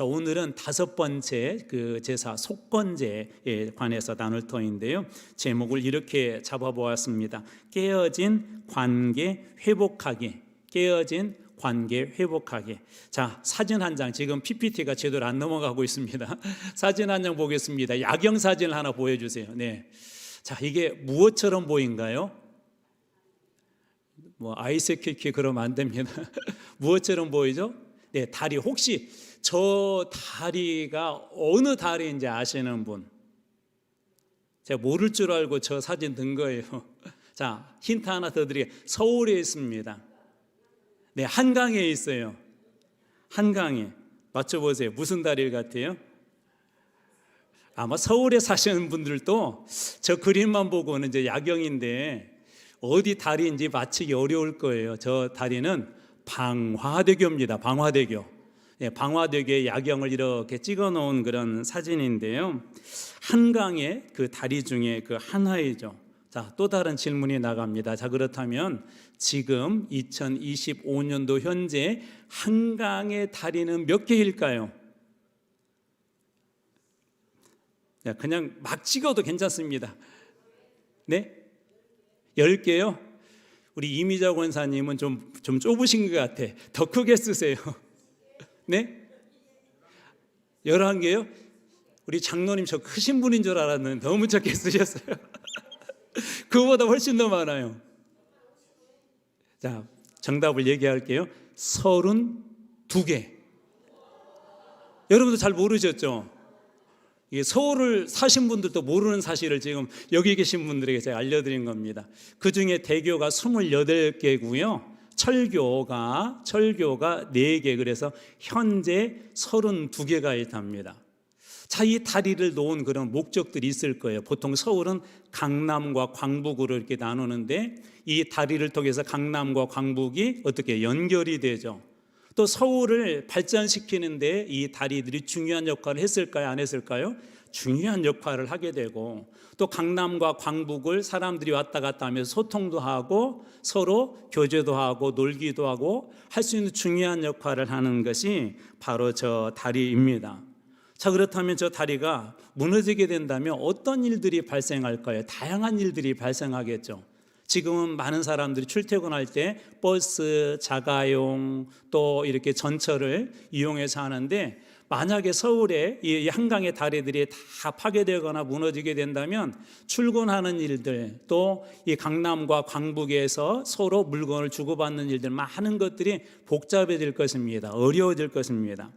자, 오늘은 5번째 그 제사 속건제에 관해서 나눌 터인데요. 제목을 이렇게 잡아보았습니다. 깨어진 관계 회복하기. 깨어진 관계 회복하기. 자, 사진 한 장, 지금 PPT가 제대로 안 넘어가고 있습니다. 사진 한 장 보겠습니다. 야경 사진을 하나 보여주세요. 네. 자, 이게 무엇처럼 보인가요? 뭐 아이스케이크 그러면 안 됩니다. 무엇처럼 보이죠? 네, 다리. 혹시 저 다리가 어느 다리인지 아시는 분? 제가 모를 줄 알고 저 사진 든 거예요. 자, 힌트 하나 더 드릴게요. 서울에 있습니다. 네, 한강에 있어요. 한강에. 맞춰보세요. 무슨 다리 같아요? 아마 서울에 사시는 분들도 저 그림만 보고는 이제 야경인데 어디 다리인지 맞히기 어려울 거예요. 저 다리는 방화대교입니다. 방화대교. 네, 방화대교의 야경을 이렇게 찍어 놓은 그런 사진인데요. 한강의 그 다리 중에 그 하나이죠. 자, 또 다른 질문이 나갑니다. 자, 그렇다면 지금 2025년도 현재 한강의 다리는 몇 개일까요? 그냥 막 찍어도 괜찮습니다. 네? 10개요? 우리 이미자 권사님은 좀 좁으신 것 같아. 더 크게 쓰세요. 네? 11개요? 우리 장로님 저 크신 분인 줄 알았는데 너무 작게 쓰셨어요. 그거보다 훨씬 더 많아요. 자, 정답을 얘기할게요. 32개. 여러분도 잘 모르셨죠? 이게 서울을 사신 분들도 모르는 사실을 지금 여기 계신 분들에게 제가 알려드린 겁니다. 그 중에 대교가 28개고요. 철교가 4개, 그래서 현재 32개가 있답니다. 자, 이 다리를 놓은 그런 목적들이 있을 거예요. 보통 서울은 강남과 광북으로 이렇게 나누는데 이 다리를 통해서 강남과 광북이 어떻게 연결이 되죠. 또 서울을 발전시키는데 이 다리들이 중요한 역할을 했을까요? 안 했을까요? 중요한 역할을 하게 되고, 또 강남과 광북을 사람들이 왔다 갔다 하면서 소통도 하고 서로 교제도 하고 놀기도 하고 할 수 있는 중요한 역할을 하는 것이 바로 저 다리입니다. 자, 그렇다면 저 다리가 무너지게 된다면 어떤 일들이 발생할까요? 다양한 일들이 발생하겠죠. 지금은 많은 사람들이 출퇴근할 때 버스, 자가용 또 이렇게 전철을 이용해서 하는데, 만약에 서울에 이 한강의 다리들이 다 파괴되거나 무너지게 된다면 출근하는 일들, 또 이 강남과 광북에서 서로 물건을 주고받는 일들, 많은 것들이 복잡해질 것입니다. 어려워질 것입니다.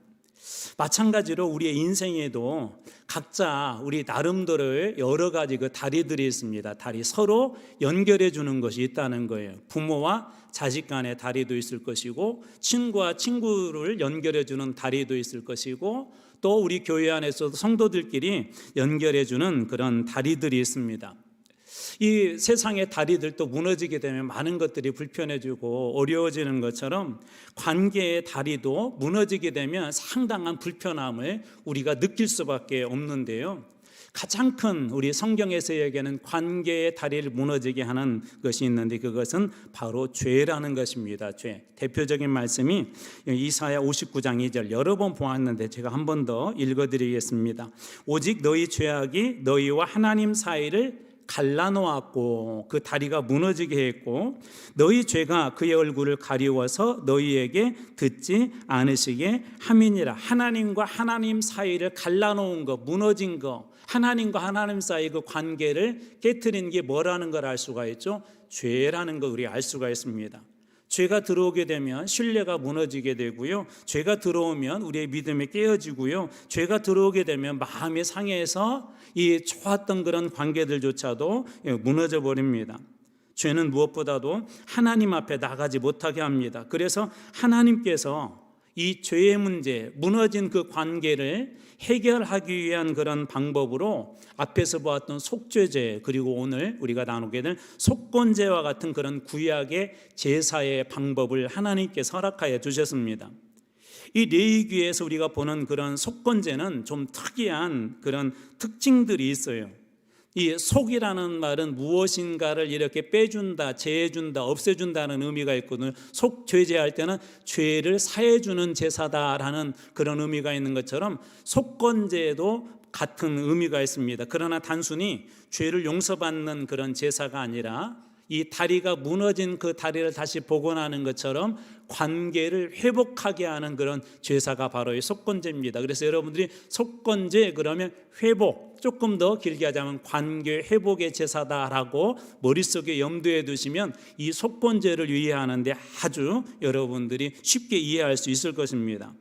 마찬가지로 우리의 인생에도 각자 우리 나름대로의 여러 가지 그 다리들이 있습니다. 다리, 서로 연결해 주는 것이 있다는 거예요. 부모와 자식 간의 다리도 있을 것이고, 친구와 친구를 연결해 주는 다리도 있을 것이고, 또 우리 교회 안에서도 성도들끼리 연결해 주는 그런 다리들이 있습니다. 이 세상의 다리들도 무너지게 되면 많은 것들이 불편해지고 어려워지는 것처럼 관계의 다리도 무너지게 되면 상당한 불편함을 우리가 느낄 수밖에 없는데요. 가장 큰 우리 성경에서 얘기하는 관계의 다리를 무너지게 하는 것이 있는데, 그것은 바로 죄라는 것입니다. 죄. 대표적인 말씀이 이사야 59장 2절, 여러 번 보았는데 제가 한 번 더 읽어드리겠습니다. 오직 너희 죄악이 너희와 하나님 사이를 갈라놓았고 그 다리가 무너지게 했고, 너희 죄가 그의 얼굴을 가리워서 너희에게 듣지 않으시게 함이니라. 하나님과 하나님 사이를 갈라놓은 거, 무너진 거, 하나님과 하나님 사이 그 관계를 깨트린 게 뭐라는 걸 알 수가 있죠? 죄라는 걸 우리 알 수가 있습니다. 죄가 들어오게 되면 신뢰가 무너지게 되고요. 죄가 들어오면 우리의 믿음이 깨어지고요. 죄가 들어오게 되면 마음이 상해서 이 좋았던 그런 관계들조차도 무너져 버립니다. 죄는 무엇보다도 하나님 앞에 나가지 못하게 합니다. 그래서 하나님께서 이 죄의 문제, 무너진 그 관계를 해결하기 위한 그런 방법으로 앞에서 보았던 속죄제, 그리고 오늘 우리가 나누게 될 속건제와 같은 그런 구약의 제사의 방법을 하나님께서 허락하여 주셨습니다. 이 레위기에서 우리가 보는 그런 속건제는 좀 특이한 그런 특징들이 있어요. 이 속이라는 말은 무엇인가를 이렇게 빼준다, 제해준다, 없애준다는 의미가 있거든요. 속 죄제할 때는 죄를 사해주는 제사다라는 그런 의미가 있는 것처럼 속건제도 같은 의미가 있습니다. 그러나 단순히 죄를 용서받는 그런 제사가 아니라 이 다리가 무너진 그 다리를 다시 복원하는 것처럼 관계를 회복하게 하는 그런 제사가 바로 이 속건제입니다. 그래서 여러분들이 속건제 그러면 회복, 조금 더 길게 하자면 관계 회복의 제사다라고 머릿속에 염두에 두시면 이 속건제를 이해하는데 아주 여러분들이 쉽게 이해할 수 있을 것입니다.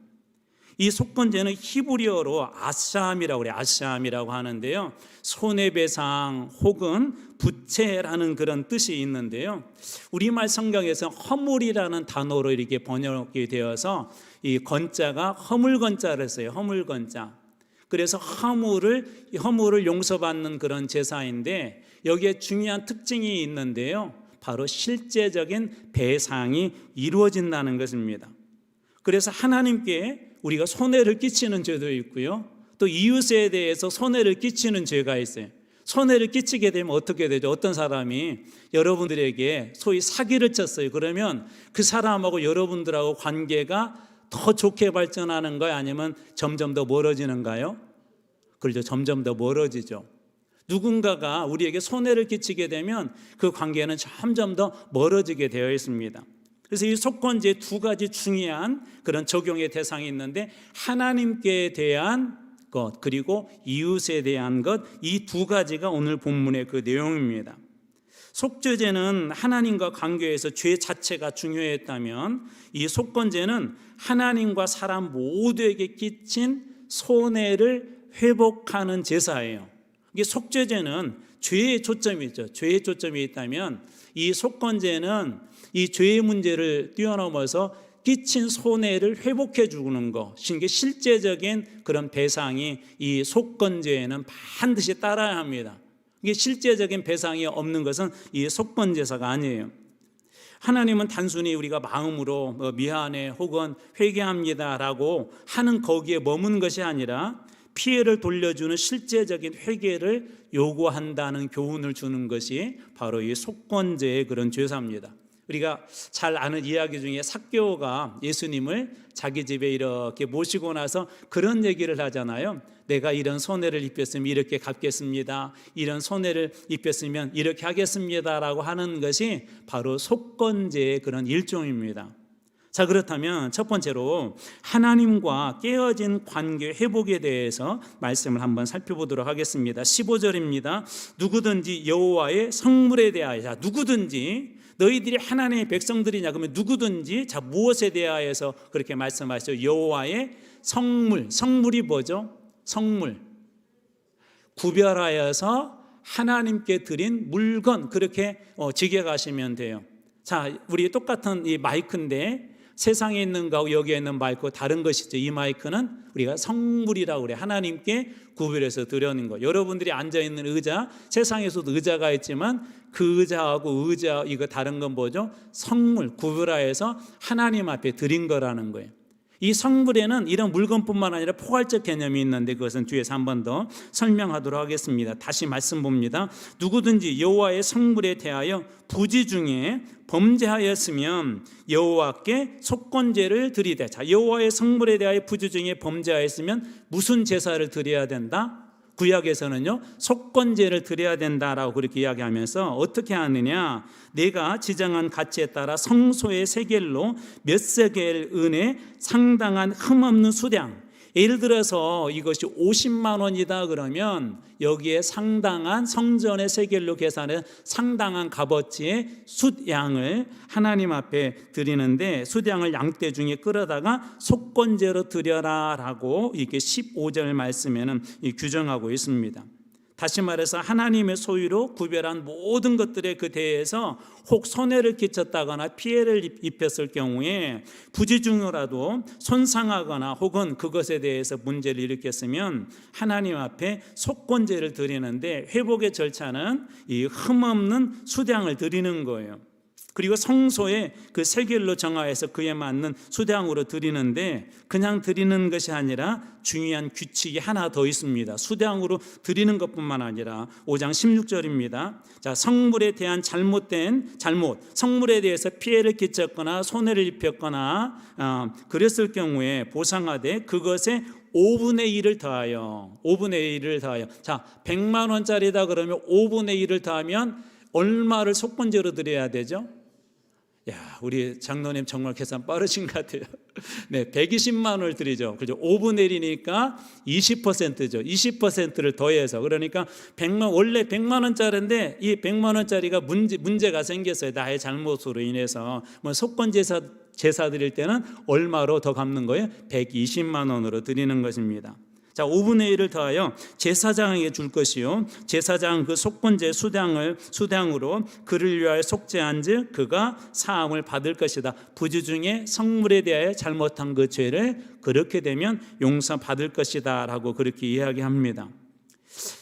이 속건제는 히브리어로 아샴이라고 그래요. 아샴이라고 하는데요, 손해배상 혹은 부채라는 그런 뜻이 있는데요, 우리말 성경에서 허물이라는 단어로 이렇게 번역이 되어서 이 건자가 허물건자를 써요. 허물건자. 그래서 허물을 용서받는 그런 제사인데 여기에 중요한 특징이 있는데요, 바로 실제적인 배상이 이루어진다는 것입니다. 그래서 하나님께 우리가 손해를 끼치는 죄도 있고요, 또 이웃에 대해서 손해를 끼치는 죄가 있어요. 손해를 끼치게 되면 어떻게 되죠? 어떤 사람이 여러분들에게 소위 사기를 쳤어요. 그러면 그 사람하고 여러분들하고 관계가 더 좋게 발전하는 거예요? 아니면 점점 더 멀어지는가요? 그렇죠. 점점 더 멀어지죠. 누군가가 우리에게 손해를 끼치게 되면 그 관계는 점점 더 멀어지게 되어 있습니다. 그래서 이 속건제에 두 가지 중요한 그런 적용의 대상이 있는데, 하나님께 대한 것 그리고 이웃에 대한 것, 이 두 가지가 오늘 본문의 그 내용입니다. 속죄제는 하나님과 관계에서 죄 자체가 중요했다면, 이 속건제는 하나님과 사람 모두에게 끼친 손해를 회복하는 제사예요. 이게 속죄제는 죄의 초점이 있죠. 죄의 초점이 있다면 이 속건제는 이 죄의 문제를 뛰어넘어서 끼친 손해를 회복해 주는 것이 게 실제적인 그런 배상이 이 속건제에는 반드시 따라야 합니다. 이게 실제적인 배상이 없는 것은 이 속건제사가 아니에요. 하나님은 단순히 우리가 마음으로 미안해 혹은 회개합니다라고 하는 거기에 머문 것이 아니라 피해를 돌려주는 실제적인 회개를 요구한다는 교훈을 주는 것이 바로 이 속건제의 그런 제사입니다. 우리가 잘 아는 이야기 중에 삭개오가 예수님을 자기 집에 이렇게 모시고 나서 그런 얘기를 하잖아요. 내가 이런 손해를 입혔으면 이렇게 갚겠습니다. 이런 손해를 입혔으면 이렇게 하겠습니다라고 하는 것이 바로 속건제의 그런 일종입니다. 자, 그렇다면 첫 번째로 하나님과 깨어진 관계 회복에 대해서 말씀을 한번 살펴보도록 하겠습니다. 15절입니다. 누구든지 여호와의 성물에 대하여, 자, 누구든지 너희들이 하나님의 백성들이냐, 그러면 누구든지, 자, 무엇에 대하여서 그렇게 말씀하시죠? 여호와의 성물. 성물이 뭐죠? 성물. 구별하여서 하나님께 드린 물건, 그렇게 직역하시면 돼요. 자, 우리 똑같은 이 마이크인데 세상에 있는 거하고 여기에 있는 마이크 다른 것이죠. 이 마이크는 우리가 성물이라고 그래요. 하나님께 구별해서 드리는 거. 여러분들이 앉아있는 의자, 세상에서도 의자가 있지만 그 의자하고 의자 이거 다른 건 뭐죠? 성물, 구별하여서 하나님 앞에 드린 거라는 거예요. 이 성물에는 이런 물건뿐만 아니라 포괄적 개념이 있는데 그것은 뒤에서 한 번 더 설명하도록 하겠습니다. 다시 말씀 봅니다. 누구든지 여호와의 성물에 대하여 부지 중에 범죄하였으면 여호와께 속건제를 드리되, 자, 여호와의 성물에 대하여 부지 중에 범죄하였으면 무슨 제사를 드려야 된다? 구약에서는요, 속건제를 드려야 된다라고 그렇게 이야기하면서 어떻게 하느냐, 내가 지정한 가치에 따라 성소의 세겔로 몇 세겔 은에 상당한 흠없는 수량, 예를 들어서 이것이 50만 원이다 그러면 여기에 상당한 성전의 세겔로 계산해 상당한 값어치의 숫양을 하나님 앞에 드리는데, 숫양을 양떼 중에 끌어다가 속건제로 드려라라고 이렇게 15절 말씀에는 규정하고 있습니다. 다시 말해서 하나님의 소유로 구별한 모든 것들에 그 대해서 혹 손해를 끼쳤다거나 피해를 입혔을 경우에 부지 중이라도 손상하거나 혹은 그것에 대해서 문제를 일으켰으면 하나님 앞에 속건제를 드리는데, 회복의 절차는 이 흠없는 수량을 드리는 거예요. 그리고 성소에 그 세겔로 정하여서 그에 맞는 수량으로 드리는데, 그냥 드리는 것이 아니라 중요한 규칙이 하나 더 있습니다. 수량으로 드리는 것뿐만 아니라 5장 16절입니다. 자, 성물에 대한 잘못, 성물에 대해서 피해를 끼쳤거나 손해를 입혔거나 그랬을 경우에 보상하되 그것에 5분의 1을 더하여, 5분의 1을 더하여. 자, 100만 원짜리다 그러면 5분의 1을 더하면 얼마를 속건제로 드려야 되죠? 야, 우리 장로님 정말 계산 빠르신 것 같아요. 네, 120만 원을 드리죠. 그죠? 5분의 1이니까 20%죠. 20%를 더해서. 그러니까 원래 100만 원짜리인데 이 100만 원짜리가 문제가 생겼어요. 나의 잘못으로 인해서. 제사 드릴 때는 얼마로 더 갚는 거예요? 120만 원으로 드리는 것입니다. 자, 5분의 1을 더하여 제사장에게 줄 것이요, 제사장 그 속건제 수량으로 그를 위하여 속죄한즉 그가 사함을 받을 것이다. 부주 중에 성물에 대하여 잘못한 그 죄를 그렇게 되면 용서받을 것이다 라고 그렇게 이야기합니다.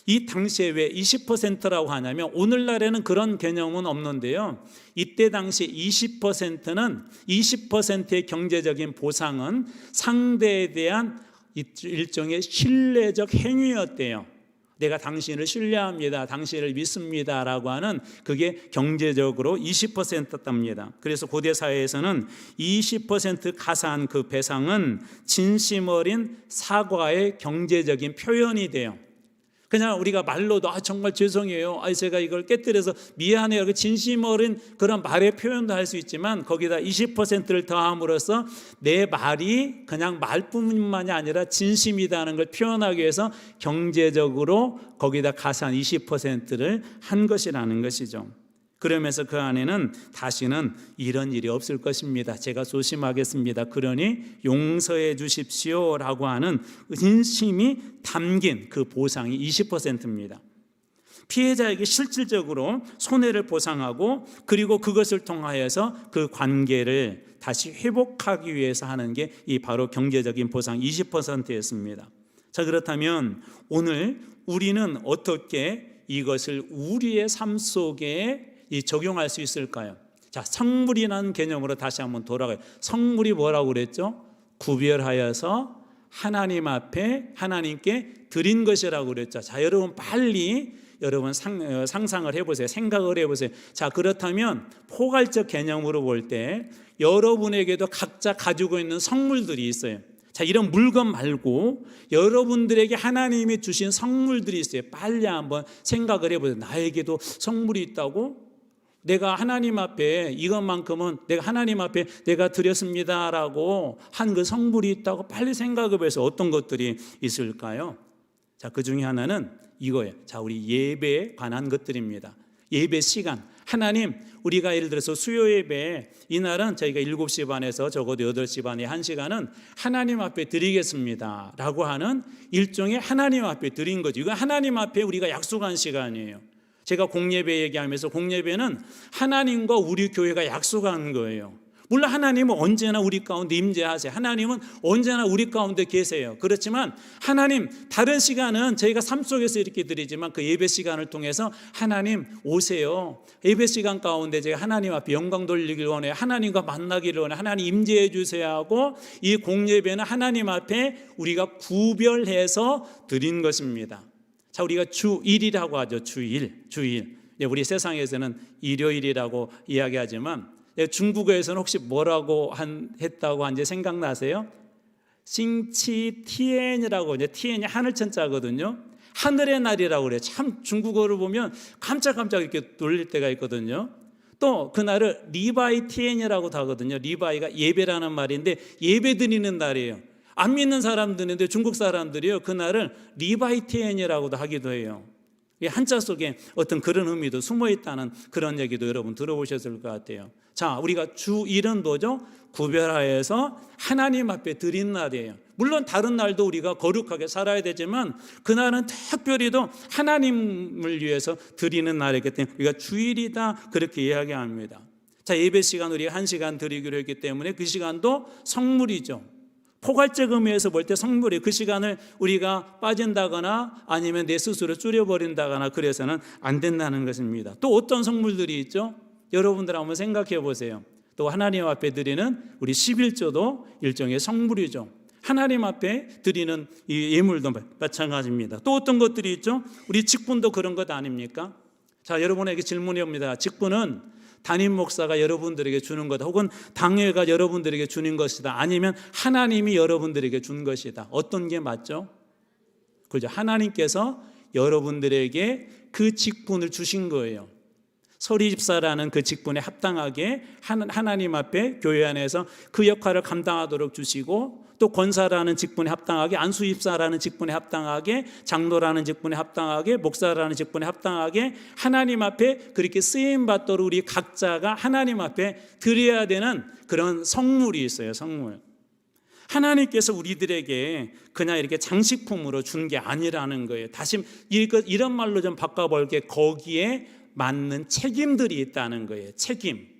이 당시에 왜 20%라고 하냐면, 오늘날에는 그런 개념은 없는데요, 이때 당시 20%의 경제적인 보상은 상대에 대한 일종의 신뢰적 행위였대요. 내가 당신을 신뢰합니다, 당신을 믿습니다 라고 하는, 그게 경제적으로 20%였답니다. 그래서 고대 사회에서는 20% 가산 그 배상은 진심 어린 사과의 경제적인 표현이 돼요. 그냥 우리가 말로도 정말 죄송해요, 제가 이걸 깨뜨려서 미안해요, 그 진심 어린 그런 말의 표현도 할 수 있지만, 거기다 20%를 더함으로써 내 말이 그냥 말뿐만이 아니라 진심이라는 걸 표현하기 위해서 경제적으로 거기다 가산 20%를 한 것이라는 것이죠. 그러면서 그 안에는 다시는 이런 일이 없을 것입니다, 제가 조심하겠습니다, 그러니 용서해 주십시오 라고 하는 진심이 담긴 그 보상이 20%입니다. 피해자에게 실질적으로 손해를 보상하고, 그리고 그것을 통하여서 그 관계를 다시 회복하기 위해서 하는 게 이 바로 경제적인 보상 20%였습니다. 자, 그렇다면 오늘 우리는 어떻게 이것을 우리의 삶 속에 적용할 수 있을까요? 자, 성물이라는 개념으로 다시 한번 돌아가요. 성물이 뭐라고 그랬죠? 구별하여서 하나님 앞에 하나님께 드린 것이라고 그랬죠. 자, 여러분 빨리 상상을 해보세요. 생각을 해보세요. 자, 그렇다면 포괄적 개념으로 볼 때 여러분에게도 각자 가지고 있는 성물들이 있어요. 자, 이런 물건 말고 여러분들에게 하나님이 주신 성물들이 있어요. 빨리 한번 생각을 해보세요. 나에게도 성물이 있다고? 내가 하나님 앞에 이것만큼은 내가 하나님 앞에 내가 드렸습니다라고 한 그 성물이 있다고 빨리 생각해 보세요. 어떤 것들이 있을까요? 자, 그 중에 하나는 이거예요. 자, 우리 예배에 관한 것들입니다. 예배 시간. 하나님, 우리가 예를 들어서 수요 예배, 이날은 저희가 7시 반에서 적어도 8시 반에 1시간은 하나님 앞에 드리겠습니다 라고 하는 일종의 하나님 앞에 드린 거죠. 이거 하나님 앞에 우리가 약속한 시간이에요. 제가 공예배 얘기하면서, 공예배는 하나님과 우리 교회가 약속한 거예요. 물론 하나님은 언제나 우리 가운데 임재하세요. 하나님은 언제나 우리 가운데 계세요. 그렇지만 하나님, 다른 시간은 저희가 삶 속에서 이렇게 드리지만 그 예배 시간을 통해서 하나님 오세요. 예배 시간 가운데 제가 하나님 앞에 영광 돌리길 원해요. 하나님과 만나기를 원해요. 하나님 임재해 주세요 하고, 이 공예배는 하나님 앞에 우리가 구별해서 드린 것입니다. 자, 우리가 주일이라고 하죠. 주일. 우리 세상에서는 일요일이라고 이야기하지만, 중국어에서는 혹시 뭐라고 했다고 한지 생각나세요? 싱치티엔이라고, 이제 티엔이 하늘천자거든요. 하늘의 날이라고 그래요. 참 중국어를 보면 깜짝깜짝 이렇게 놀릴 때가 있거든요. 또 그날을 리바이 티엔이라고도 하거든요. 리바이가 예배라는 말인데 예배 드리는 날이에요. 안 믿는 사람들인데 중국 사람들이요, 그날을 리바이티엔이라고도 하기도 해요. 한자 속에 어떤 그런 의미도 숨어 있다는 그런 얘기도 여러분 들어보셨을 것 같아요. 자, 우리가 주일은 뭐죠? 구별하여서 하나님 앞에 드린 날이에요. 물론 다른 날도 우리가 거룩하게 살아야 되지만 그날은 특별히도 하나님을 위해서 드리는 날이기 때문에 우리가 주일이다 그렇게 이야기합니다. 자, 예배 시간 우리가 1시간 드리기로 했기 때문에 그 시간도 성물이죠. 포괄적 의미에서 볼 때 성물이, 그 시간을 우리가 빠진다거나 아니면 내 스스로 줄여버린다거나 그래서는 안 된다는 것입니다. 또 어떤 성물들이 있죠? 여러분들 한번 생각해 보세요. 또 하나님 앞에 드리는 우리 11조도 일종의 성물이죠. 하나님 앞에 드리는 이 예물도 마찬가지입니다. 또 어떤 것들이 있죠? 우리 직분도 그런 것 아닙니까? 자, 여러분에게 질문이 옵니다. 직분은 담임 목사가 여러분들에게 주는 것, 혹은 당회가 여러분들에게 주는 것이다, 아니면 하나님이 여러분들에게 준 것이다. 어떤 게 맞죠? 그죠? 하나님께서 여러분들에게 그 직분을 주신 거예요. 서리집사라는 그 직분에 합당하게 하나님 앞에 교회 안에서 그 역할을 감당하도록 주시고, 또 권사라는 직분에 합당하게, 안수집사라는 직분에 합당하게, 장로라는 직분에 합당하게, 목사라는 직분에 합당하게 하나님 앞에 그렇게 쓰임받도록 우리 각자가 하나님 앞에 드려야 되는 그런 성물이 있어요. 성물. 하나님께서 우리들에게 그냥 이렇게 장식품으로 준 게 아니라는 거예요. 다시 이런 말로 좀 바꿔볼게. 거기에 맞는 책임들이 있다는 거예요. 책임.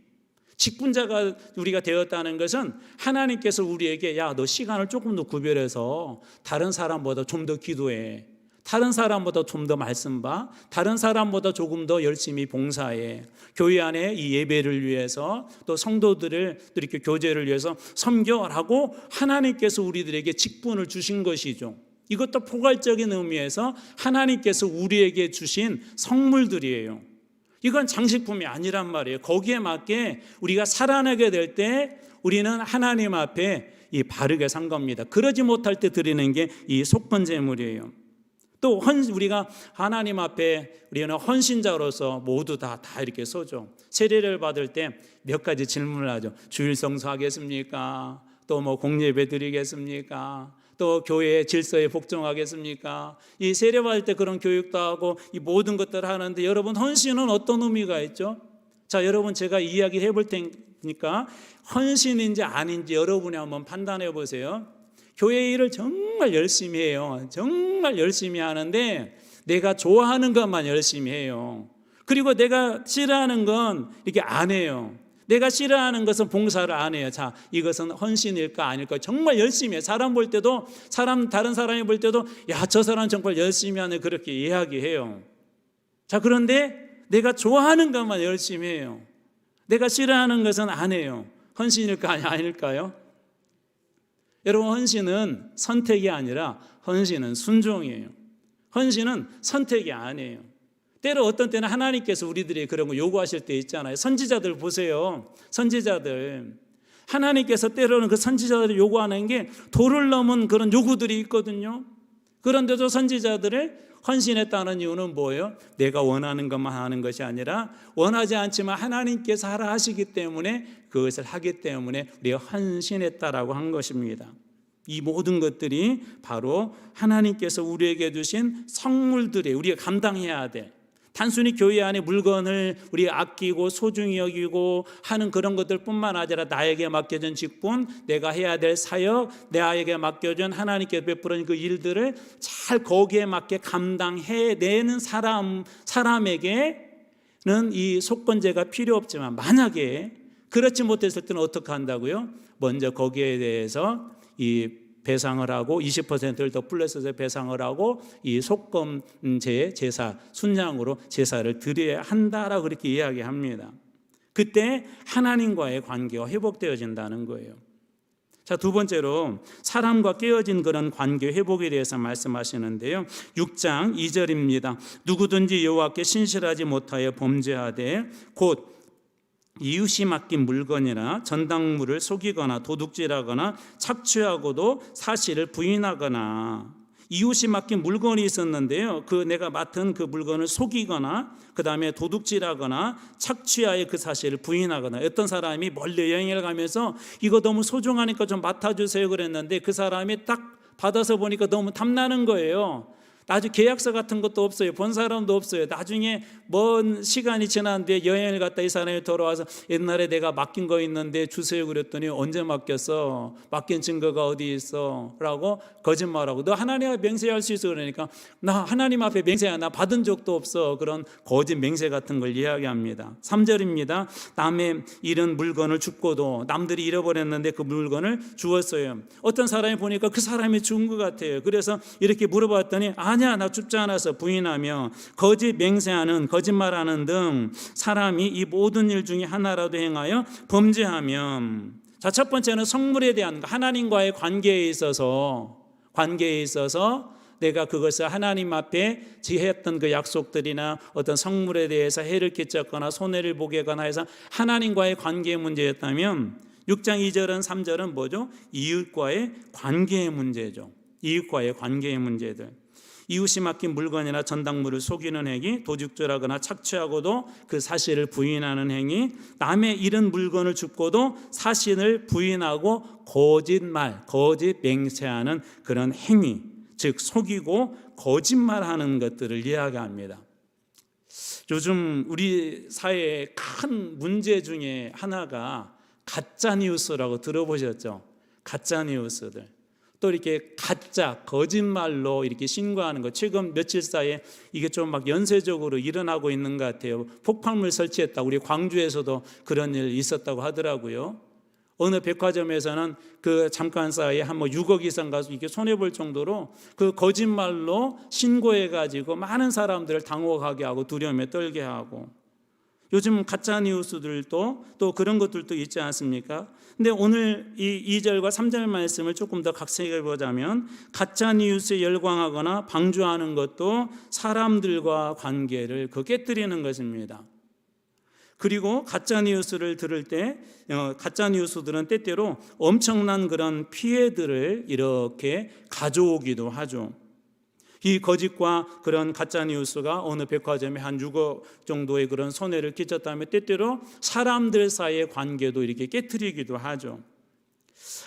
직분자가 우리가 되었다는 것은 하나님께서 우리에게, 야, 너 시간을 조금 더 구별해서 다른 사람보다 좀 더 기도해, 다른 사람보다 좀 더 말씀 봐, 다른 사람보다 조금 더 열심히 봉사해, 교회 안에 이 예배를 위해서, 또 성도들을 이렇게 교제를 위해서 섬겨라고 하나님께서 우리들에게 직분을 주신 것이죠. 이것도 포괄적인 의미에서 하나님께서 우리에게 주신 성물들이에요. 이건 장식품이 아니란 말이에요. 거기에 맞게 우리가 살아내게 될 때 우리는 하나님 앞에 이 바르게 산 겁니다. 그러지 못할 때 드리는 게 이 속건 제물이에요. 또 우리가 하나님 앞에 우리는 헌신자로서 모두 다 이렇게 쏘죠. 세례를 받을 때 몇 가지 질문을 하죠. 주일 성수하겠습니까? 또 뭐 공예배 드리겠습니까? 또 교회의 질서에 복종하겠습니까? 이 세례받을 때 그런 교육도 하고 이 모든 것들을 하는데, 여러분 헌신은 어떤 의미가 있죠? 자, 여러분 제가 이야기 해볼 테니까 헌신인지 아닌지 여러분이 한번 판단해 보세요. 교회 일을 정말 열심히 해요. 정말 열심히 하는데 내가 좋아하는 것만 열심히 해요. 그리고 내가 싫어하는 건 이렇게 안 해요. 내가 싫어하는 것은 봉사를 안 해요. 자, 이것은 헌신일까 아닐까? 정말 열심히 해요. 사람 볼 때도, 다른 사람이 볼 때도, 야, 저 사람 정말 열심히 하네, 그렇게 이야기해요. 자, 그런데 내가 좋아하는 것만 열심히 해요. 내가 싫어하는 것은 안 해요. 헌신일까 아닐까요? 여러분, 헌신은 선택이 아니라 헌신은 순종이에요. 헌신은 선택이 아니에요. 때로 어떤 때는 하나님께서 우리들이 그런 거 요구하실 때 있잖아요. 선지자들 보세요. 선지자들. 하나님께서 때로는 그 선지자들이 요구하는 게 도를 넘은 그런 요구들이 있거든요. 그런데도 선지자들을 헌신했다는 이유는 뭐예요? 내가 원하는 것만 하는 것이 아니라 원하지 않지만 하나님께서 하라 하시기 때문에 그것을 하기 때문에 우리가 헌신했다라고 한 것입니다. 이 모든 것들이 바로 하나님께서 우리에게 주신 성물들이에요. 우리가 감당해야 돼. 단순히 교회 안에 물건을 우리가 아끼고 소중히 여기고 하는 그런 것들뿐만 아니라 나에게 맡겨진 직분, 내가 해야 될 사역, 나에게 맡겨진 하나님께 베풀은 그 일들을 잘 거기에 맞게 감당해내는 사람에게는 이 속건제가 필요 없지만, 만약에 그렇지 못했을 때는 어떻게 한다고요? 먼저 거기에 대해서 이 배상을 하고 20%를 더 플러스해서 배상을 하고 이 속건제 제사, 순양으로 제사를 드려야 한다라고 그렇게 이야기합니다. 그때 하나님과의 관계가 회복되어진다는 거예요. 자, 두 번째로 사람과 깨어진 그런 관계 회복에 대해서 말씀하시는데요. 6장 2절입니다. 누구든지 여호와께 신실하지 못하여 범죄하되 곧 이웃이 맡긴 물건이나 전당물을 속이거나 도둑질하거나 착취하고도 사실을 부인하거나, 이웃이 맡긴 물건이 있었는데요, 그 내가 맡은 그 물건을 속이거나 그 다음에 도둑질하거나 착취하여 그 사실을 부인하거나, 어떤 사람이 멀리 여행을 가면서 이거 너무 소중하니까 좀 맡아주세요 그랬는데 그 사람이 딱 받아서 보니까 너무 탐나는 거예요. 나중에 계약서 같은 것도 없어요. 본 사람도 없어요. 나중에 먼 시간이 지난 뒤에 여행을 갔다 이 사람이 돌아와서 옛날에 내가 맡긴 거 있는데 주세요 그랬더니 언제 맡겼어? 맡긴 증거가 어디 있어? 라고 거짓말하고, 너 하나님 앞에 맹세할 수 있어 그러니까 나 하나님 앞에 맹세야, 나 받은 적도 없어, 그런 거짓 맹세 같은 걸 이야기합니다. 3절입니다. 남의 잃은 물건을 줍고도 남들이 잃어버렸는데 그 물건을 주었어요. 어떤 사람이 보니까 그 사람이 준 것 같아요. 그래서 이렇게 물어봤더니 아니 아니야 나 죽지 않아서 부인하며 거짓 맹세하는 거짓말하는 등 사람이 이 모든 일 중에 하나라도 행하여 범죄하면, 자, 첫 번째는 성물에 대한 하나님과의 관계에 있어서 내가 그것을 하나님 앞에 지했던 그 약속들이나 어떤 성물에 대해서 해를 끼쳤거나 손해를 보게 하거나 해서 하나님과의 관계의 문제였다면 6장 2절은 3절은 뭐죠? 이웃과의 관계의 문제죠. 이웃과의 관계의 문제들. 이웃이 맡긴 물건이나 전당물을 속이는 행위, 도둑질하거나 착취하고도 그 사실을 부인하는 행위, 남의 잃은 물건을 줍고도 사실을 부인하고 거짓말, 거짓 맹세하는 그런 행위, 즉 속이고 거짓말하는 것들을 이야기합니다. 요즘 우리 사회의 큰 문제 중에 하나가 가짜 뉴스라고 들어보셨죠? 가짜 뉴스들. 또 이렇게 가짜 거짓말로 이렇게 신고하는 것, 최근 며칠 사이에 이게 좀 막 연쇄적으로 일어나고 있는 것 같아요. 폭발물 설치했다, 우리 광주에서도 그런 일 있었다고 하더라고요. 어느 백화점에서는 그 잠깐 사이에 한 6억 이상 가서 이게 손해 볼 정도로 그 거짓말로 신고해 가지고 많은 사람들을 당혹하게 하고 두려움에 떨게 하고, 요즘 가짜 뉴스들도 또 그런 것들도 있지 않습니까? 근데 오늘 이 2절과 3절 말씀을 조금 더 각색해 보자면, 가짜 뉴스에 열광하거나 방조하는 것도 사람들과 관계를 깨뜨리는 것입니다. 그리고 가짜 뉴스를 들을 때 가짜 뉴스들은 때때로 엄청난 그런 피해들을 이렇게 가져오기도 하죠. 이 거짓과 그런 가짜 뉴스가 어느 백화점에 한 6억 정도의 그런 손해를 끼쳤다면 때때로 사람들 사이의 관계도 이렇게 깨트리기도 하죠.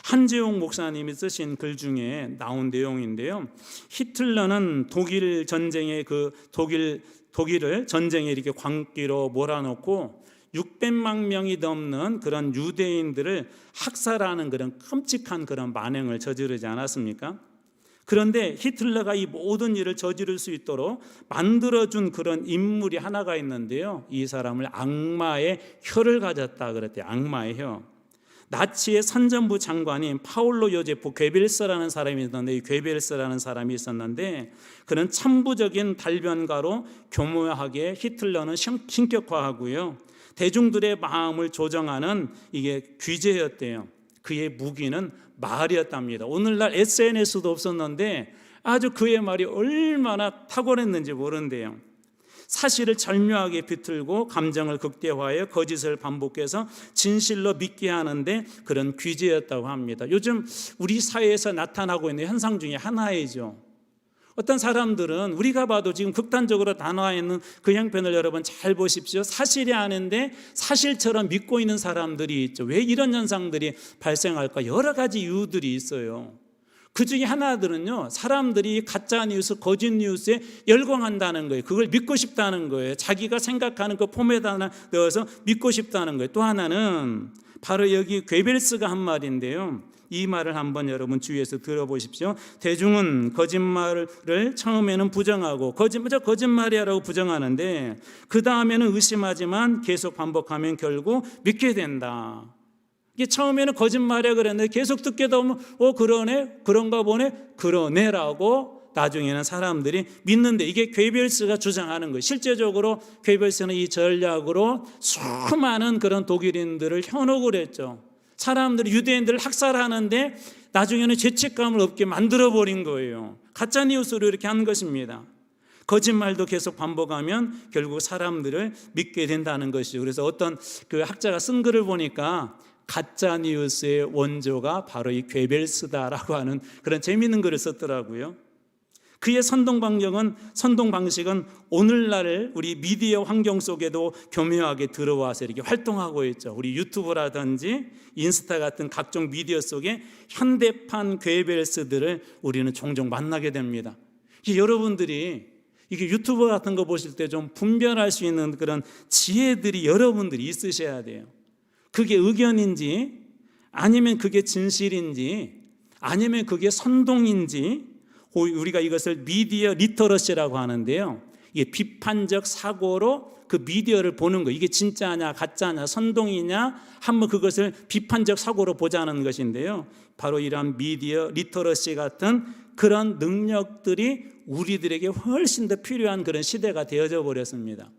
한재용 목사님이 쓰신 글 중에 나온 내용인데요. 히틀러는 독일 전쟁의 독일을 전쟁에 이렇게 광기로 몰아넣고 600만 명이 넘는 그런 유대인들을 학살하는 그런 끔찍한 그런 만행을 저지르지 않았습니까? 그런데 히틀러가 이 모든 일을 저지를 수 있도록 만들어준 그런 인물이 하나가 있는데요. 이 사람을 악마의 혀를 가졌다 그랬대요. 악마의 혀. 나치의 선전부 장관인 파울로 요제프 괴벨스라는 사람이 있었는데, 이 괴벨스라는 사람이 있었는데 그는 천부적인 달변가로 교묘하게 히틀러는 신격화하고요, 대중들의 마음을 조정하는 이게 귀재였대요. 그의 무기는 말이었답니다. 오늘날 SNS도 없었는데 아주 그의 말이 얼마나 탁월했는지 모른대요. 사실을 절묘하게 비틀고 감정을 극대화해 거짓을 반복해서 진실로 믿게 하는데 그런 귀재였다고 합니다. 요즘 우리 사회에서 나타나고 있는 현상 중에 하나이죠. 어떤 사람들은 우리가 봐도 지금 극단적으로 나와 있는 그 형편을 여러분 잘 보십시오. 사실이 아닌데 사실처럼 믿고 있는 사람들이 있죠. 왜 이런 현상들이 발생할까? 여러 가지 이유들이 있어요. 그 중에 하나들은요, 사람들이 가짜 뉴스, 거짓 뉴스에 열광한다는 거예요. 그걸 믿고 싶다는 거예요. 자기가 생각하는 그 폼에다 넣어서 믿고 싶다는 거예요. 또 하나는 바로 여기 괴벨스가 한 말인데요. 이 말을 한번 여러분 주위에서 들어보십시오. 대중은 거짓말을 처음에는 부정하고 거짓말이야라고 부정하는데 그 다음에는 의심하지만 계속 반복하면 결국 믿게 된다. 이게 처음에는 거짓말이야 그랬는데 계속 듣게 되면 그러네, 그런가 보네, 그러네라고 나중에는 사람들이 믿는데, 이게 괴벨스가 주장하는 거예요. 실제적으로 괴벨스는 이 전략으로 수많은 그런 독일인들을 현혹을 했죠. 사람들이 유대인들을 학살하는데 나중에는 죄책감을 없게 만들어버린 거예요. 가짜 뉴스로 이렇게 한 것입니다. 거짓말도 계속 반복하면 결국 사람들을 믿게 된다는 것이죠. 그래서 어떤 그 학자가 쓴 글을 보니까 가짜 뉴스의 원조가 바로 이 괴벨스다라고 하는 그런 재미있는 글을 썼더라고요. 그의 선동 방식은 오늘날 우리 미디어 환경 속에도 교묘하게 들어와서 이렇게 활동하고 있죠. 우리 유튜브라든지 인스타 같은 각종 미디어 속에 현대판 괴벨스들을 우리는 종종 만나게 됩니다. 여러분들이 이게 유튜브 같은 거 보실 때 좀 분별할 수 있는 그런 지혜들이 여러분들이 있으셔야 돼요. 그게 의견인지, 아니면 그게 진실인지, 아니면 그게 선동인지, 우리가 이것을 미디어 리터러시라고 하는데요. 이게 비판적 사고로 그 미디어를 보는 거, 이게 진짜냐 가짜냐 선동이냐 한번 그것을 비판적 사고로 보자는 것인데요. 바로 이러한 미디어 리터러시 같은 그런 능력들이 우리들에게 훨씬 더 필요한 그런 시대가 되어져 버렸습니다.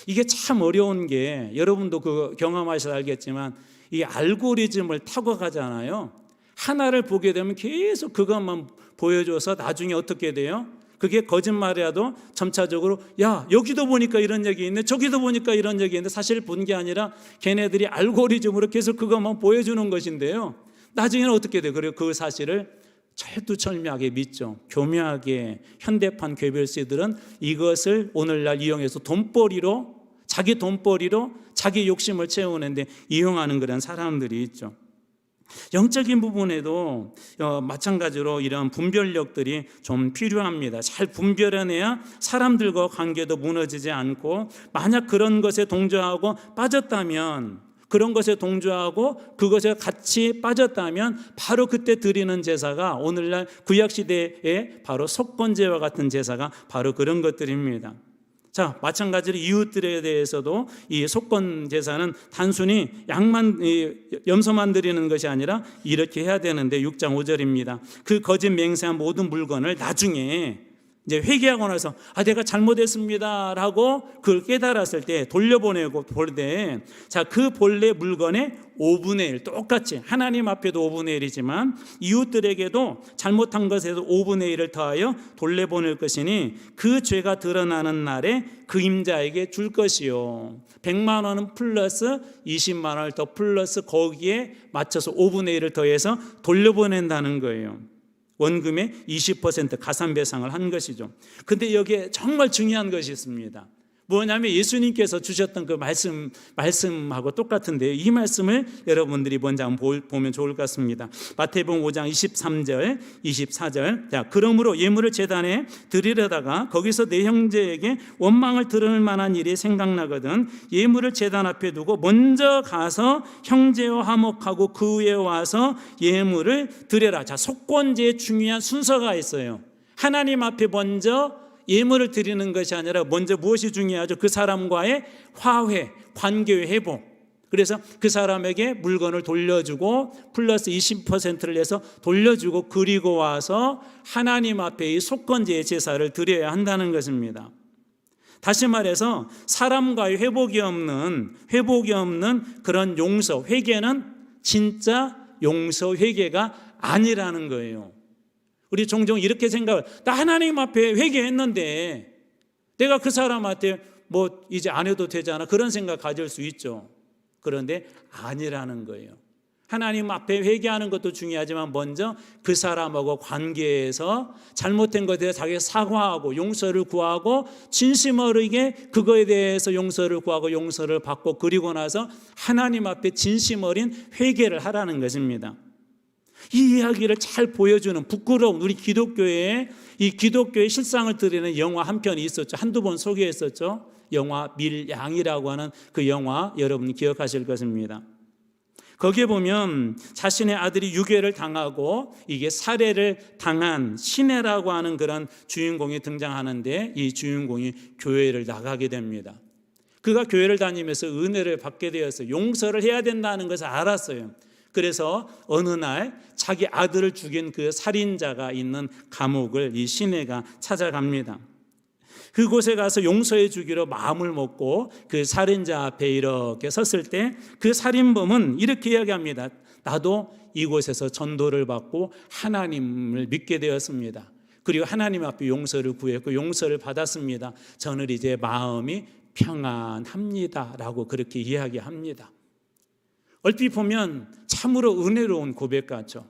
이게 참 어려운 게, 여러분도 그 경험하셔서 알겠지만 이 알고리즘을 타고 가잖아요. 하나를 보게 되면 계속 그것만 보여줘서 나중에 어떻게 돼요? 그게 거짓말이라도 점차적으로 야 여기도 보니까 이런 얘기 있네, 저기도 보니까 이런 얘기 있는데 사실 본 게 아니라 걔네들이 알고리즘으로 계속 그것만 보여주는 것인데요. 나중에는 어떻게 돼요? 그리고 그 사실을 철두철미하게 믿죠. 교묘하게 현대판 괴벨씨들은 이것을 오늘날 이용해서 자기 돈벌이로 자기 욕심을 채우는데 이용하는 그런 사람들이 있죠. 영적인 부분에도 마찬가지로 이런 분별력들이 좀 필요합니다. 잘 분별해내야 사람들과 관계도 무너지지 않고, 만약 그런 것에 동조하고 빠졌다면, 그런 것에 동조하고 그것에 같이 빠졌다면 바로 그때 드리는 제사가 오늘날 구약시대에 바로 속건제와 같은 제사가 바로 그런 것들입니다. 자, 마찬가지로 이웃들에 대해서도 이 속건 제사는 단순히 염소만 드리는 것이 아니라 이렇게 해야 되는데 6장 5절입니다. 그 거짓 맹세한 모든 물건을 나중에 이제 회개하고 나서 내가 잘못했습니다라고 그걸 깨달았을 때 돌려보내고 볼 때, 자, 그 본래 물건의 5분의 1 똑같이 하나님 앞에도 5분의 1이지만 이웃들에게도 잘못한 것에서 5분의 1을 더하여 돌려보낼 것이니 그 죄가 드러나는 날에 그 임자에게 줄 것이요. 100만 원은 플러스 20만 원을 더 플러스 거기에 맞춰서 5분의 1을 더해서 돌려보낸다는 거예요. 원금의 20% 가산배상을 한 것이죠. 근데 여기에 정말 중요한 것이 있습니다. 뭐냐면 예수님께서 주셨던 그 말씀하고 똑같은데요. 이 말씀을 여러분들이 먼저 한번 보면 좋을 것 같습니다. 마태복음 5장 23절, 24절. 자, 그러므로 예물을 제단에 드리려다가 거기서 내 형제에게 원망을 들을 만한 일이 생각나거든 예물을 제단 앞에 두고 먼저 가서 형제와 화목하고 그 후에 와서 예물을 드려라. 자, 속건제의 중요한 순서가 있어요. 하나님 앞에 먼저 예물을 드리는 것이 아니라 먼저 무엇이 중요하죠? 그 사람과의 화해, 관계의 회복. 그래서 그 사람에게 물건을 돌려주고 플러스 20%를 내서 돌려주고 그리고 와서 하나님 앞에 이 속건제의 제사를 드려야 한다는 것입니다. 다시 말해서 사람과의 회복이 없는 그런 용서, 회개는 진짜 용서, 회개가 아니라는 거예요. 우리 종종 이렇게 생각을, 나 하나님 앞에 회개했는데 내가 그 사람한테 뭐 이제 안 해도 되잖아, 그런 생각 가질 수 있죠. 그런데 아니라는 거예요. 하나님 앞에 회개하는 것도 중요하지만 먼저 그 사람하고 관계에서 잘못된 것에 대해서 자기가 사과하고 용서를 구하고 진심 어리게 그거에 대해서 용서를 구하고 용서를 받고 그리고 나서 하나님 앞에 진심 어린 회개를 하라는 것입니다. 이 이야기를 잘 보여주는 부끄러운 우리 기독교의 실상을 드리는 영화 한 편이 있었죠. 한두 번 소개했었죠. 영화 밀양이라고 하는 그 영화 여러분 기억하실 것입니다. 거기에 보면 자신의 아들이 유괴를 당하고 이게 살해를 당한 시내라고 하는 그런 주인공이 등장하는데 이 주인공이 교회를 나가게 됩니다. 그가 교회를 다니면서 은혜를 받게 되어서 용서를 해야 된다는 것을 알았어요. 그래서 어느 날 자기 아들을 죽인 그 살인자가 있는 감옥을 이 시내가 찾아갑니다. 그곳에 가서 용서해 주기로 마음을 먹고 그 살인자 앞에 이렇게 섰을 때 그 살인범은 이렇게 이야기합니다. 나도 이곳에서 전도를 받고 하나님을 믿게 되었습니다. 그리고 하나님 앞에 용서를 구했고 용서를 받았습니다. 저는 이제 마음이 평안합니다 라고 그렇게 이야기합니다. 얼핏 보면 참으로 은혜로운 고백 같죠.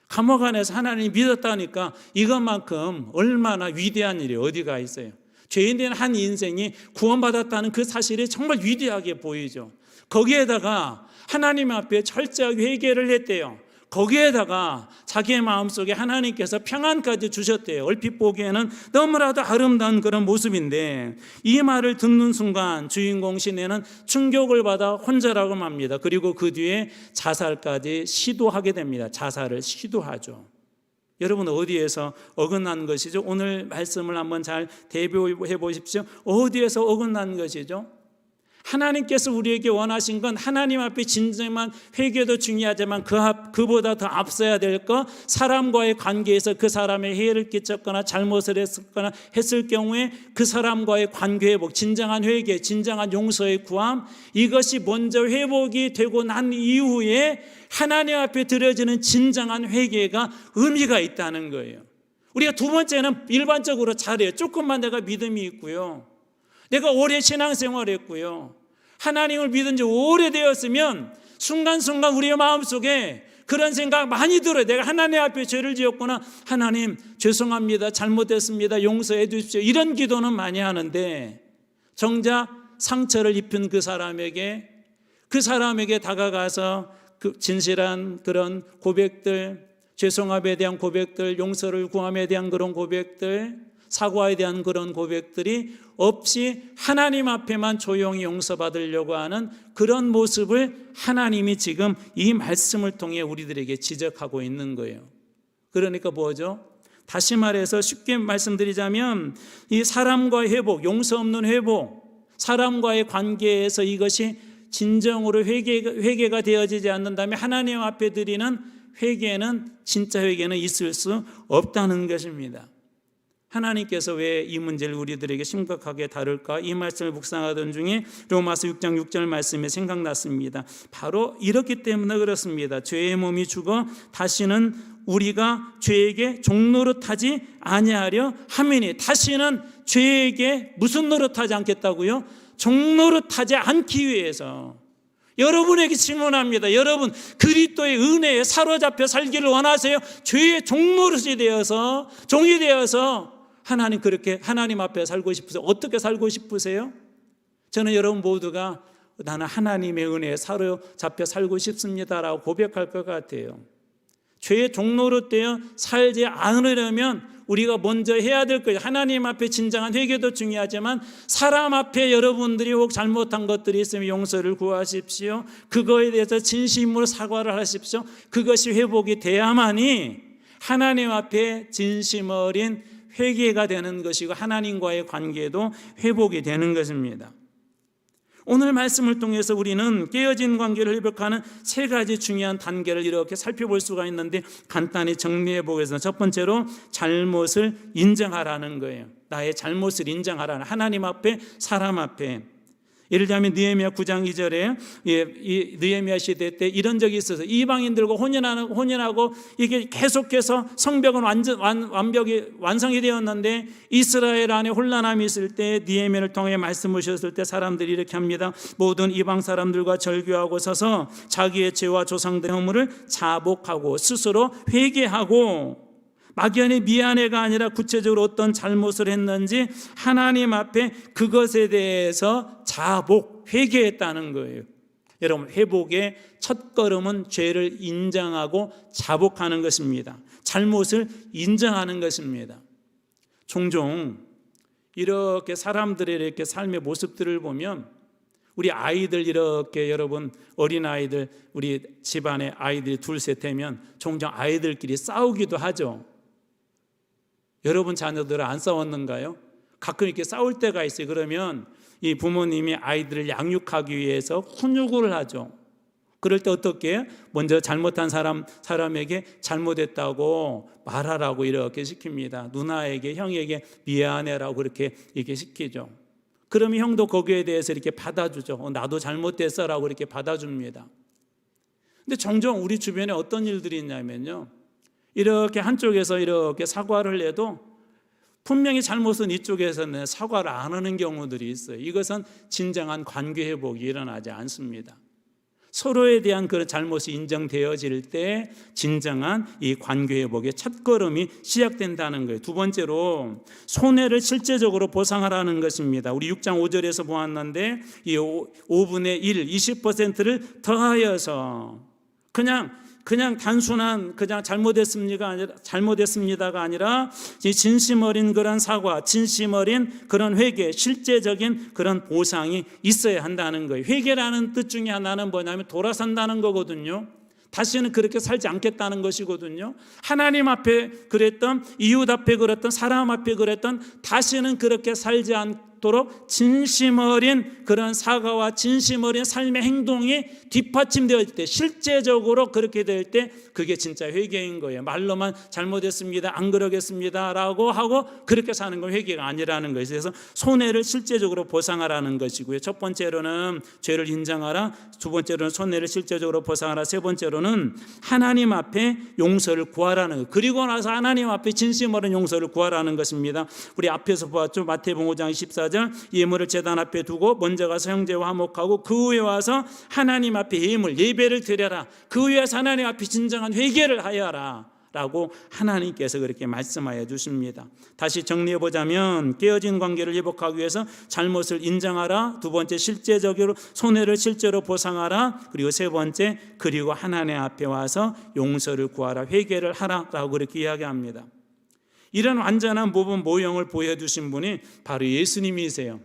감옥 안에서 하나님 믿었다니까 이것만큼 얼마나 위대한 일이 어디가 있어요. 죄인된 한 인생이 구원받았다는 그 사실이 정말 위대하게 보이죠. 거기에다가 하나님 앞에 철저하게 회개를 했대요. 거기에다가 자기의 마음속에 하나님께서 평안까지 주셨대요. 얼핏 보기에는 너무나도 아름다운 그런 모습인데 이 말을 듣는 순간 주인공 시내는 충격을 받아 혼자라고 합니다. 그리고 그 뒤에 자살까지 시도하게 됩니다. 자살을 시도하죠. 여러분 어디에서 어긋난 것이죠? 오늘 말씀을 한번 잘 대비해 보십시오. 어디에서 어긋난 것이죠? 하나님께서 우리에게 원하신 건 하나님 앞에 진정한 회개도 중요하지만 그보다 더 앞서야 될 것, 사람과의 관계에서 그 사람의 해를 끼쳤거나 잘못을 했을 경우에 그 사람과의 관계 회복, 진정한 회개, 진정한 용서의 구함, 이것이 먼저 회복이 되고 난 이후에 하나님 앞에 드려지는 진정한 회개가 의미가 있다는 거예요. 우리가 두 번째는 일반적으로 잘해요. 조금만 내가 믿음이 있고요, 내가 오래 신앙생활을 했고요, 하나님을 믿은 지 오래되었으면 순간순간 우리의 마음속에 그런 생각 많이 들어요. 내가 하나님 앞에 죄를 지었구나, 하나님 죄송합니다, 잘못했습니다, 용서해 주십시오, 이런 기도는 많이 하는데 정작 상처를 입힌 그 사람에게 다가가서 그 진실한 그런 고백들, 죄송함에 대한 고백들, 용서를 구함에 대한 그런 고백들, 사과에 대한 그런 고백들이 없이 하나님 앞에만 조용히 용서받으려고 하는 그런 모습을 하나님이 지금 이 말씀을 통해 우리들에게 지적하고 있는 거예요. 그러니까 뭐죠? 다시 말해서 쉽게 말씀드리자면 이 사람과의 회복, 용서 없는 회복, 사람과의 관계에서 이것이 진정으로 회개가 되어지지 않는다면 하나님 앞에 드리는 회개는, 진짜 회개는 있을 수 없다는 것입니다. 하나님께서 왜 이 문제를 우리들에게 심각하게 다룰까? 이 말씀을 묵상하던 중에 로마서 6장 6절 말씀이 생각났습니다. 바로 이렇기 때문에 그렇습니다. 죄의 몸이 죽어 다시는 우리가 죄에게 종노릇하지 아니하려 함이니. 다시는 죄에게 무슨 노릇하지 않겠다고요? 종노릇하지 않기 위해서. 여러분에게 질문합니다. 여러분, 그리스도의 은혜에 사로잡혀 살기를 원하세요? 죄의 종노릇이 되어서, 종이 되어서 그렇게 하나님 앞에 살고 싶으세요? 어떻게 살고 싶으세요? 저는 여러분 모두가 나는 하나님의 은혜에 사로잡혀 살고 싶습니다라고 고백할 것 같아요. 죄의 종노릇 되어 살지 않으려면 우리가 먼저 해야 될 거예요. 하나님 앞에 진정한 회개도 중요하지만 사람 앞에 여러분들이 혹 잘못한 것들이 있으면 용서를 구하십시오. 그거에 대해서 진심으로 사과를 하십시오. 그것이 회복이 돼야만이 하나님 앞에 진심 어린 회개가 되는 것이고 하나님과의 관계도 회복이 되는 것입니다. 오늘 말씀을 통해서 우리는 깨어진 관계를 회복하는 세 가지 중요한 단계를 이렇게 살펴볼 수가 있는데 간단히 정리해 보겠습니다. 첫 번째로 잘못을 인정하라는 거예요. 나의 잘못을 인정하라는, 하나님 앞에, 사람 앞에. 예를 들면 느헤미야 9장 2절에 이 느헤미야 시대 때 이런 적이 있어서 이방인들과 혼인하고 이게 계속해서 성벽은 완벽히 완성이 되었는데 이스라엘 안에 혼란함이 있을 때 느헤미야를 통해 말씀을 주셨을 때 사람들이 이렇게 합니다. 모든 이방 사람들과 절규하고 서서 자기의 죄와 조상들의 허물을 자복하고 스스로 회개하고, 막연히 미안해가 아니라 구체적으로 어떤 잘못을 했는지 하나님 앞에 그것에 대해서 자복, 회개했다는 거예요. 여러분, 회복의 첫 걸음은 죄를 인정하고 자복하는 것입니다. 잘못을 인정하는 것입니다. 종종 이렇게 사람들의 이렇게 삶의 모습들을 보면 우리 아이들 이렇게, 여러분 어린아이들, 우리 집안에 아이들이 둘셋 되면 종종 아이들끼리 싸우기도 하죠. 여러분 자녀들은 안 싸웠는가요? 가끔 이렇게 싸울 때가 있어요. 그러면 이 부모님이 아이들을 양육하기 위해서 훈육을 하죠. 그럴 때 어떻게 해요? 먼저 잘못한 사람에게 잘못했다고 말하라고 이렇게 시킵니다. 누나에게, 형에게 미안해라고 그렇게 시키죠. 그러면 형도 거기에 대해서 이렇게 받아주죠. 나도 잘못했어라고 이렇게 받아줍니다. 근데 종종 우리 주변에 어떤 일들이 있냐면요, 이렇게 한쪽에서 이렇게 사과를 해도 분명히 잘못은 이쪽에서는 사과를 안 하는 경우들이 있어요. 이것은 진정한 관계 회복이 일어나지 않습니다. 서로에 대한 그 잘못이 인정되어질 때 진정한 이 관계 회복의 첫걸음이 시작된다는 거예요. 두 번째로 손해를 실제적으로 보상하라는 것입니다. 우리 6장 5절에서 보았는데 이 5분의 1, 20%를 더하여서 그냥 단순한 잘못했습니다가 아니라 진심 어린 그런 사과, 진심 어린 그런 회개, 실제적인 그런 보상이 있어야 한다는 거예요. 회개라는 뜻 중에 하나는 뭐냐면 돌아선다는 거거든요. 다시는 그렇게 살지 않겠다는 것이거든요. 하나님 앞에 그랬던, 이웃 앞에 그랬던, 사람 앞에 그랬던, 다시는 그렇게 살지 되도록 진심 어린 그런 사과와 진심 어린 삶의 행동이 뒷받침되어질 때, 실제적으로 그렇게 될 때 그게 진짜 회개인 거예요. 말로만 잘못했습니다, 안 그러겠습니다 라고 하고 그렇게 사는 건 회개가 아니라는 것이죠. 그래서 손해를 실제적으로 보상하라는 것이고요. 첫 번째로는 죄를 인정하라, 두 번째로는 손해를 실제적으로 보상하라, 세 번째로는 하나님 앞에 용서를 구하라는 것, 그리고 나서 하나님 앞에 진심 어린 용서를 구하라는 것입니다. 우리 앞에서 보았죠. 마태복음 5장 14절, 예물을 제단 앞에 두고 먼저 가서 형제와 화목하고 그 후에 와서 하나님 앞에 예배를 드려라. 그 후에 하나님 앞에 진정한 회개를 하여라 라고 하나님께서 그렇게 말씀하여 주십니다. 다시 정리해 보자면, 깨어진 관계를 회복하기 위해서 잘못을 인정하라, 두 번째 실제적으로 손해를 실제로 보상하라, 그리고 세 번째 그리고 하나님 앞에 와서 용서를 구하라, 회개를 하라라고 그렇게 이야기합니다. 이런 완전한 모범 모형을 보여주신 분이 바로 예수님이세요.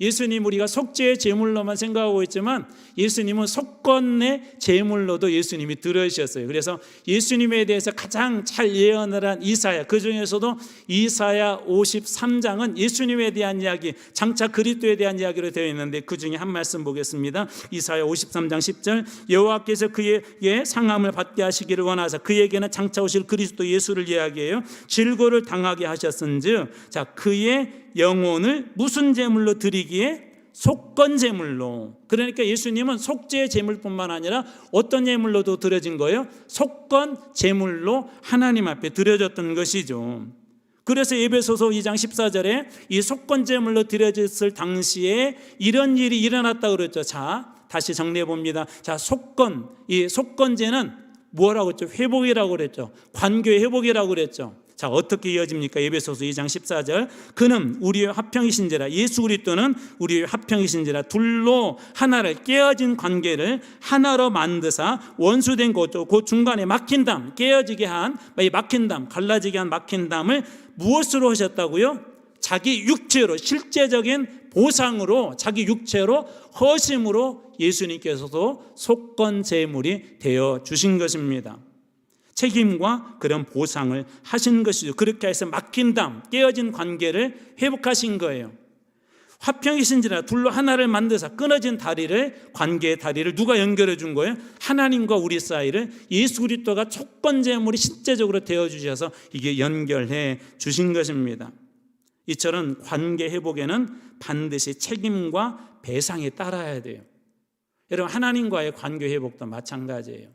예수님, 우리가 속죄의 제물로만 생각하고 있지만 예수님은 속건의 제물로도 예수님이 들어주셨어요. 그래서 예수님에 대해서 가장 잘 예언을 한 이사야, 그 중에서도 이사야 53장은 예수님에 대한 이야기, 장차 그리스도에 대한 이야기로 되어 있는데 그 중에 한 말씀 보겠습니다. 이사야 53장 10절, 여호와께서 그에게 상함을 받게 하시기를 원하사, 그에게는 장차 오실 그리스도 예수를 이야기해요. 질고를 당하게 하셨은즉, 자, 그의 영혼을 무슨 제물로 드리기에? 속건 제물로. 그러니까 예수님은 속죄의 제물뿐만 아니라 어떤 제물로도 드려진 거예요? 속건 제물로 하나님 앞에 드려졌던 것이죠. 그래서 에베소서 2장 14절에 이 속건 제물로 드려졌을 당시에 이런 일이 일어났다고 그랬죠. 자, 다시 정리해 봅니다. 자, 속건, 이 속건제는 뭐라고 했죠? 회복이라고 그랬죠. 관계 회복이라고 그랬죠. 자, 어떻게 이어집니까? 에베소서 2장 14절, 그는 우리의 화평이신지라, 예수 그리스도는 우리의 화평이신지라, 둘로 하나를, 깨어진 관계를 하나로 만드사 원수된 그 중간에 막힌 담, 깨어지게 한 이 막힌 담, 갈라지게 한 막힌 담을 무엇으로 하셨다고요? 자기 육체로, 실제적인 보상으로, 자기 육체로, 허심으로 예수님께서도 속건 제물이 되어 주신 것입니다. 책임과 그런 보상을 하신 것이죠. 그렇게 해서 막힌 담, 깨어진 관계를 회복하신 거예요. 화평이신지라, 둘로 하나를 만드사 끊어진 다리를, 관계의 다리를 누가 연결해 준 거예요? 하나님과 우리 사이를 예수 그리스도가 촉건 제물이 실제적으로 되어 주셔서 이게 연결해 주신 것입니다. 이처럼 관계 회복에는 반드시 책임과 배상이 따라야 돼요. 여러분, 하나님과의 관계 회복도 마찬가지예요.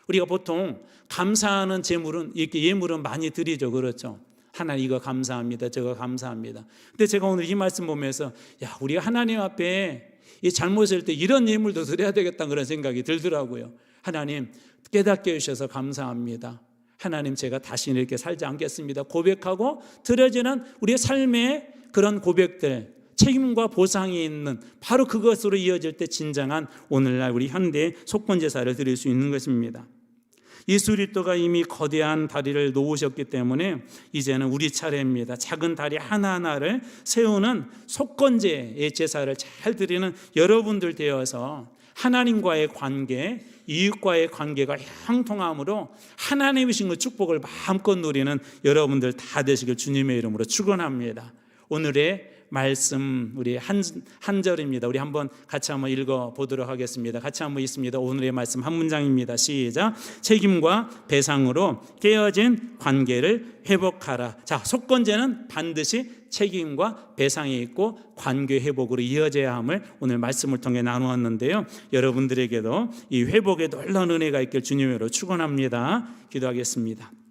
우리가 보통 감사하는 제물은, 이렇게 예물은 많이 드리죠. 그렇죠? 하나님 이거 감사합니다, 저거 감사합니다. 근데 제가 오늘 이 말씀 보면서, 야, 우리가 하나님 앞에 이 잘못을 때 이런 예물도 드려야 되겠다 그런 생각이 들더라고요. 하나님 깨닫게 해주셔서 감사합니다. 하나님, 제가 다시는 이렇게 살지 않겠습니다 고백하고 드려지는 우리의 삶의 그런 고백들, 책임과 보상이 있는 바로 그것으로 이어질 때 진정한 오늘날 우리 현대의 속건제사를 드릴 수 있는 것입니다. 예수 그리스도가 이미 거대한 다리를 놓으셨기 때문에 이제는 우리 차례입니다. 작은 다리 하나하나를 세우는 속건제의 제사를 잘 드리는 여러분들 되어서 하나님과의 관계, 이웃과의 관계가 형통함으로 하나님이신 그 축복을 마음껏 누리는 여러분들 다 되시길 주님의 이름으로 축원합니다. 오늘의 말씀 우리 한 절입니다. 우리 한번 같이 한번 읽어 보도록 하겠습니다. 같이 한번 읽습니다. 오늘의 말씀 한 문장입니다. 시작. 책임과 배상으로 깨어진 관계를 회복하라. 자, 속건제는 반드시 책임과 배상이 있고 관계 회복으로 이어져야 함을 오늘 말씀을 통해 나누었는데요. 여러분들에게도 이 회복에 놀라운 은혜가 있길 주님으로 축원합니다. 기도하겠습니다.